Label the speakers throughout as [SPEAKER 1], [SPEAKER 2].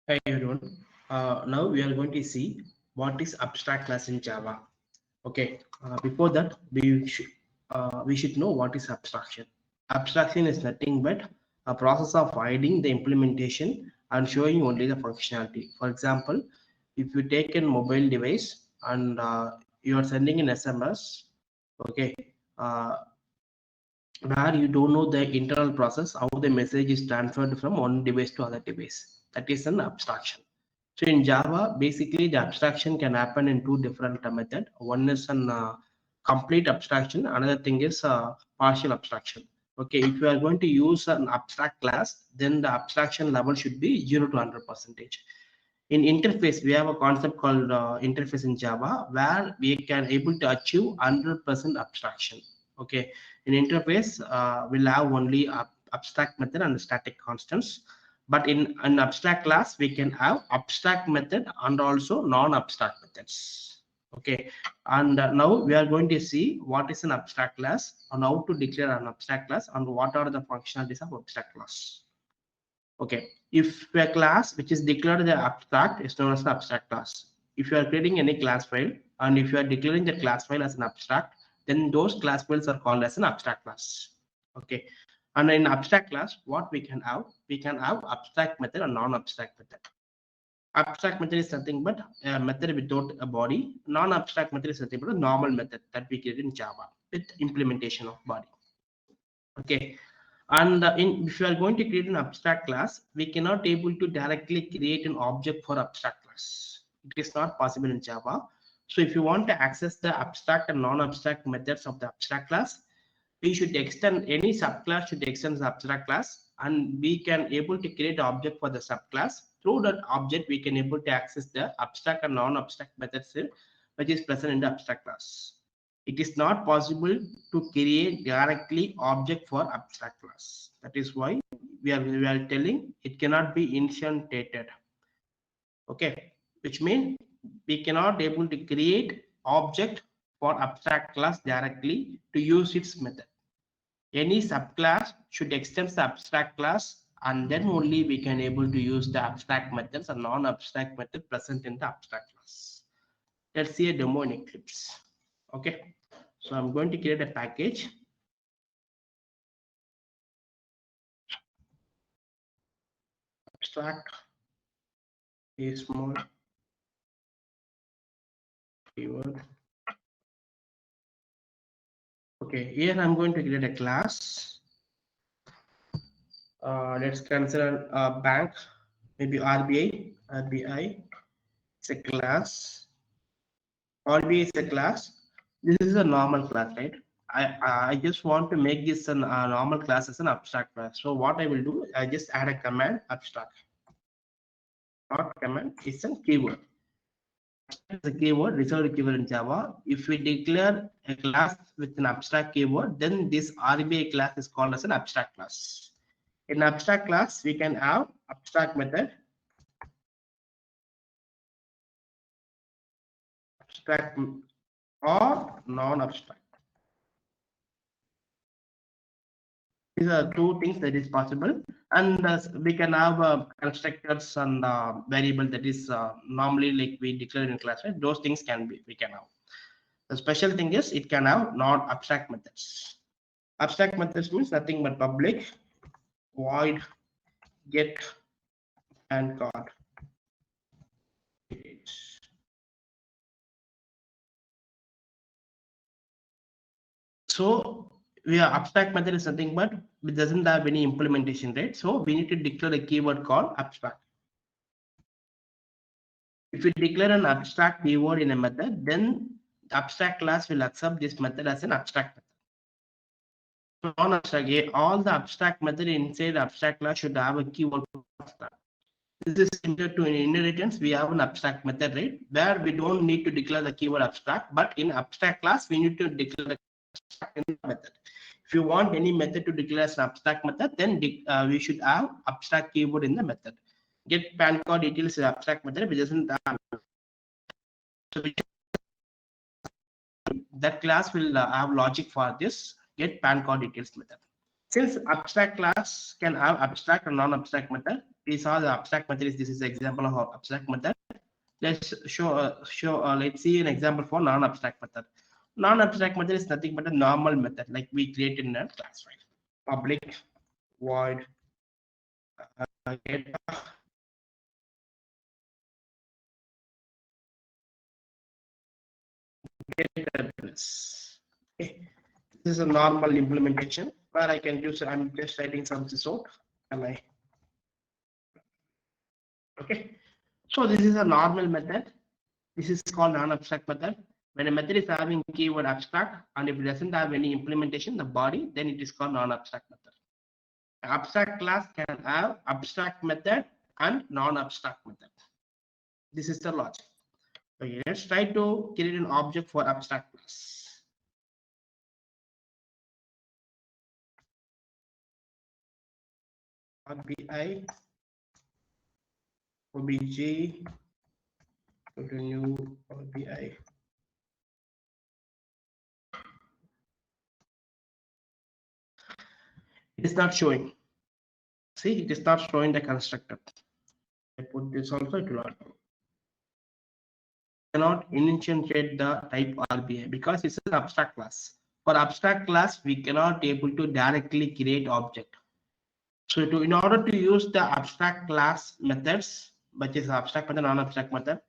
[SPEAKER 1] Hi everyone. Now we are going to see what is abstract class in Java. Okay. Before that, we should know what is abstraction. Abstraction is nothing but a process of hiding the implementation and showing only the functionality. For example, if you take a mobile device and you are sending an SMS, okay, uh, where you don't know the internal process, how the message is transferred from one device to other device. That is an abstraction. So in Java, basically the abstraction can happen in two different methods. One is an complete abstraction. Another thing is partial abstraction. Okay, if you are going to use an abstract class, then the abstraction level should be 0 to 100%. In interface, we have a concept called interface in Java, where we can able to achieve 100% abstraction. Okay, in interface, we'll have only abstract method and static constants. But in an abstract class, we can have abstract method and also non-abstract methods. Okay, and now we are going to see what is an abstract class and how to declare an abstract class and what are the functionalities of abstract class. Okay, if a class which is declared the abstract is known as an abstract class. If you are creating any class file and if you are declaring the class file as an abstract, then those class files are called as an abstract class. Okay, and in abstract class, what we can have? We can have abstract method and non-abstract method. Abstract method is nothing but a method without a body. Non-abstract method is nothing but a normal method that we create in Java with implementation of body. Okay, and if you are going to create an abstract class, we cannot able to directly create an object for abstract class. It is not possible in Java. So if you want to access the abstract and non-abstract methods of the abstract class, we should extend any subclass should extend the abstract class, and we can able to create an object for the subclass. Through that object, we can able to access the abstract and non-abstract methods which is present in the abstract class. It is not possible to create directly object for abstract class. That is why we are telling it cannot be instantiated. Okay, which means we cannot able to create object for abstract class directly to use its method. Any subclass should extend the abstract class, and then only we can able to use the abstract methods and non-abstract method present in the abstract class. Let's see a demo in Eclipse. Okay, so I'm going to create a package. Abstract a small keyword. Okay, here I'm going to create a class. Let's consider a bank, maybe RBI. RBI is a class. RBI is a class. This is a normal class, right? I just want to make this a normal class as an abstract class. So what I will do, I just add a command abstract. Not command, it's a keyword. The keyword, reserved keyword in Java. If we declare a class with an abstract keyword, then this RBI class is called as an abstract class. In abstract class, we can have abstract method, abstract or non-abstract. These are two things that is possible, and we can have constructors and variable that is normally like we declare in class, right? Those things we can have. The special thing is it can have non-abstract methods. Abstract methods means nothing but public void get and card. So we are abstract method is nothing but it doesn't have any implementation, right? So we need to declare a keyword called abstract. If we declare an abstract keyword in a method, then the abstract class will accept this method as an abstract method. Non-abstract, all the abstract method inside the abstract class should have a keyword called abstract. This is similar to an inheritance. We have an abstract method, right? Where we don't need to declare the keyword abstract, but in abstract class, we need to declare the abstract method. If you want any method to declare as an abstract method, then we should have abstract keyword in the method. Get PAN card details is abstract method, which doesn't have. So that class will have logic for this get PAN card details method. Since abstract class can have abstract and non-abstract method, we saw the abstract method. This is the example of abstract method. Let's let's see an example for non-abstract method. Non-abstract method is nothing but a normal method like we created in a class file. Public void get address. Okay. This is a normal implementation where I can use. I'm just writing some sort. Am I okay? So this is a normal method. This is called non-abstract method. When a method is having keyword abstract and if it doesn't have any implementation, the body, then it is called non-abstract method. An abstract class can have abstract method and non-abstract method. This is the logic. Okay, let's try to create an object for abstract class. RBI obj go to new RBI. It is not showing. See, it is not showing the constructor. I put this also, it will not. Cannot initiate the type RBI because it's an abstract class. For abstract class, we cannot able to directly create object. So in order to use the abstract class methods, which is abstract method, non-abstract method,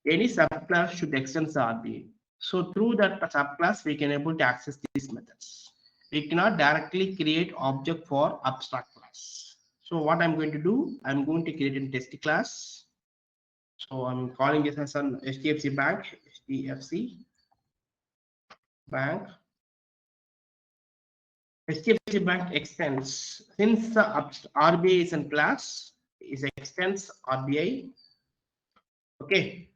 [SPEAKER 1] any subclass should extend the RBI. So through that subclass, we can able to access these methods. We cannot directly create object for abstract class. So what I'm going to do, I'm going to create a test class. So I'm calling this as an HDFC Bank, HDFC Bank. HDFC Bank extends, since the RBI is in class, it extends RBI. Okay.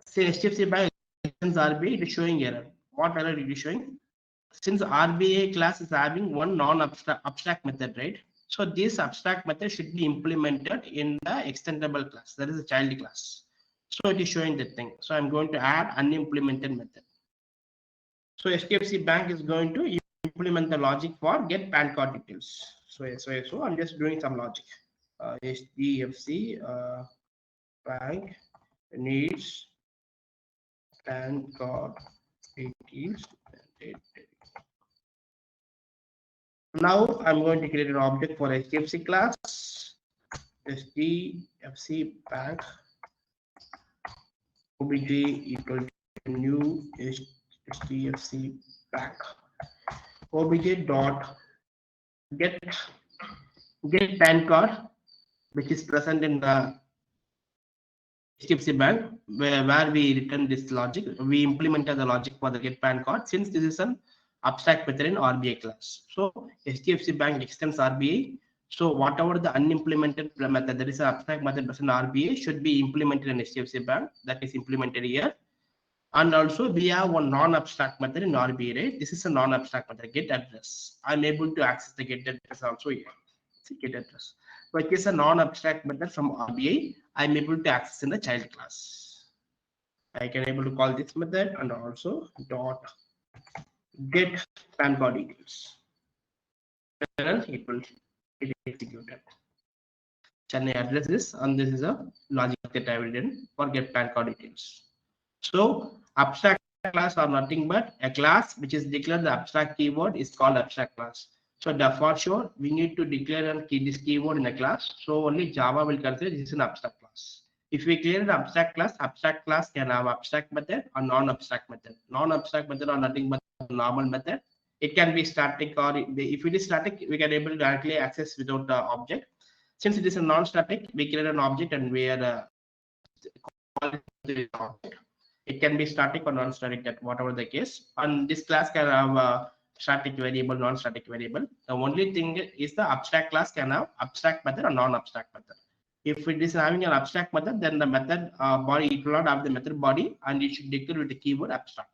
[SPEAKER 1] Say HDFC Bank extends RBI, it is showing error. What error it is showing? Since RBI class is having one non-abstract method, right? So this abstract method should be implemented in the extendable class. That is a child class. So it is showing that thing. So I'm going to add unimplemented method. So HDFC Bank is going to implement the logic for get PAN card details. So I'm just doing some logic. HDFC Bank needs PAN card details. Now I'm going to create an object for HDFC class. HDFC Bank obj equal to new HDFC Bank obj dot get PAN card, which is present in the HDFC Bank, where we return this logic. We implemented the logic for the get PAN card since this is an abstract method in RBI class. So HDFC Bank extends RBI. So whatever the unimplemented method, that is an abstract method present in RBI, should be implemented in HDFC Bank. That is implemented here. And also we have one non-abstract method in RBI, right? This is a non-abstract method, get address. I'm able to access the get address also here. See, get address. But it's a non-abstract method from RBI. I'm able to access in the child class. I can able to call this method and also dot get PAN card details. And it will get executed. Chennai address is, and this is a logic that I will do for get PAN card details. So abstract class are nothing but a class which is declared the abstract keyword is called abstract class. So for sure we need to declare this keyword in a class. So only Java will consider this is an abstract class. If we clear the abstract class can have abstract method or non-abstract method. Non-abstract method are nothing but a normal method. It can be static, or if it is static, we can able to directly access without the object. Since it is a non-static, we create an object and we are calling the object. It can be static or non-static, that whatever the case. And this class can have a static variable, non-static variable. The only thing is the abstract class can have abstract method or non-abstract method. If it is having an abstract method, then the method body, it will not have the method body, and it should declare with the keyword abstract.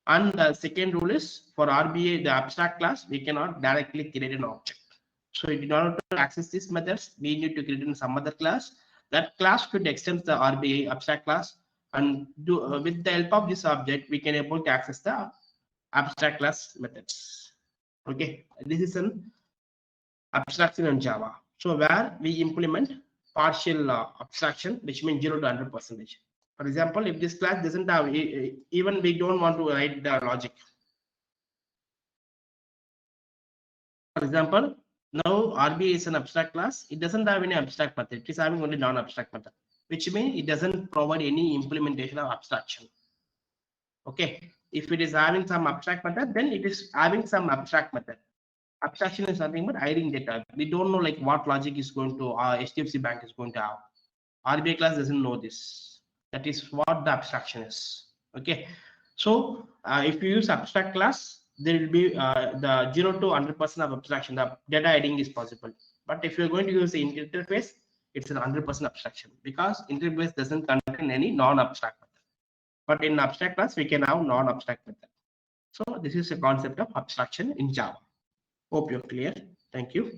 [SPEAKER 1] And the second rule is for RBI, the abstract class, we cannot directly create an object. So in order to access these methods, we need to create in some other class. That class could extend the RBI abstract class, and with the help of this object, we can able to access the abstract class methods. Okay, this is an abstraction in Java. So where we implement partial abstraction, which means 0 to 100%. For example, if this class doesn't have, even we don't want to write the logic. For example, now RBA is an abstract class. It doesn't have any abstract method. It is having only non-abstract method, which means it doesn't provide any implementation of abstraction. Okay. If it is having some abstract method, then it is having some abstract method. Abstraction is nothing but hiding data. We don't know like what logic is going to HDFC Bank is going to have. RBI class doesn't know this. That is what the abstraction is. Okay. So if you use abstract class, there will be the 0 to 100% of abstraction. The data hiding is possible. But if you're going to use the interface, it's an 100% abstraction because interface doesn't contain any non-abstract method. But in abstract class, we can have non-abstract method. So this is a concept of abstraction in Java. Hope you're clear. Thank you.